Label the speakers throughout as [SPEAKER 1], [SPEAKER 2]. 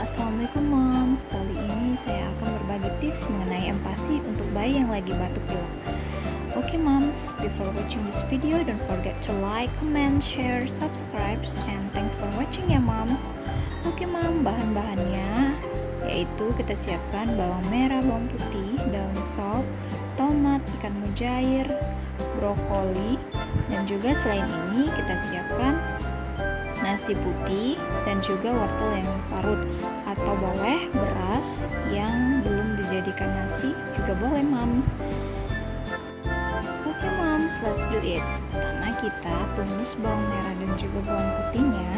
[SPEAKER 1] Assalamualaikum moms. Kali ini saya akan berbagi tips mengenai empati untuk bayi yang lagi batuk pilek. Okay moms, before watching this video, don't forget to like, comment, share, subscribe, and thanks for watching ya moms. Okay mom, bahan-bahannya yaitu kita siapkan bawang merah, bawang putih, daun sop, tomat, ikan mujair, brokoli, dan juga selain ini kita siapkan nasi putih dan juga wortel yang parut, atau boleh beras yang belum dijadikan nasi juga boleh moms. Oke moms, let's do it. Pertama kita tumis bawang merah dan juga bawang putihnya,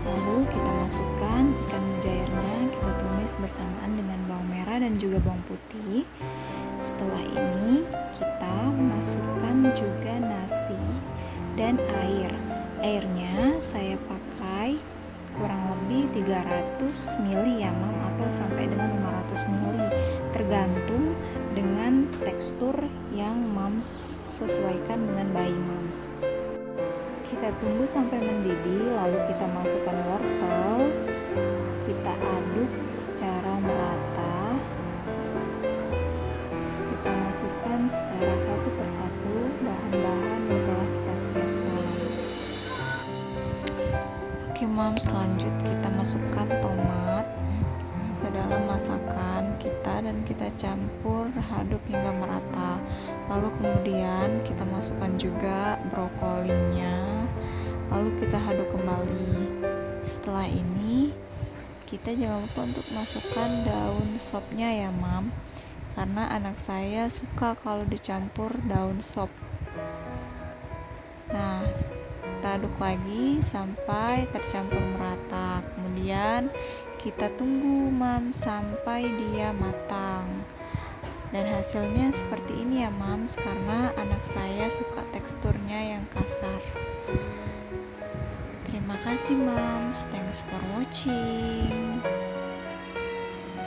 [SPEAKER 1] lalu kita masukkan ikan mujairnya, kita tumis bersamaan dengan bawang merah dan juga bawang putih. Setelah ini kita masukkan juga nasi dan air. Airnya saya pakai kurang lebih 300 ml ya mam, atau sampai dengan 500 ml, tergantung dengan tekstur yang moms sesuaikan dengan bayi moms. Kita tunggu sampai mendidih, lalu kita masukkan wortel, kita aduk secara merata, kita masukkan secara satu persatu bahan-bahan yang telah kita siapkan. Oke moms, lanjut kita masukkan tomat ke dalam masakan kita dan kita campur aduk hingga merata. Lalu kemudian kita masukkan juga brokolinya, lalu kita aduk kembali. Setelah ini kita jangan lupa untuk masukkan daun sopnya ya mam, karena anak saya suka kalau dicampur daun sop. Nah, kita aduk lagi sampai tercampur merata. Kemudian kita tunggu mam sampai dia matang. Dan hasilnya seperti ini ya mams, karena anak saya suka teksturnya yang kasar. Terima kasih mams, thanks for watching.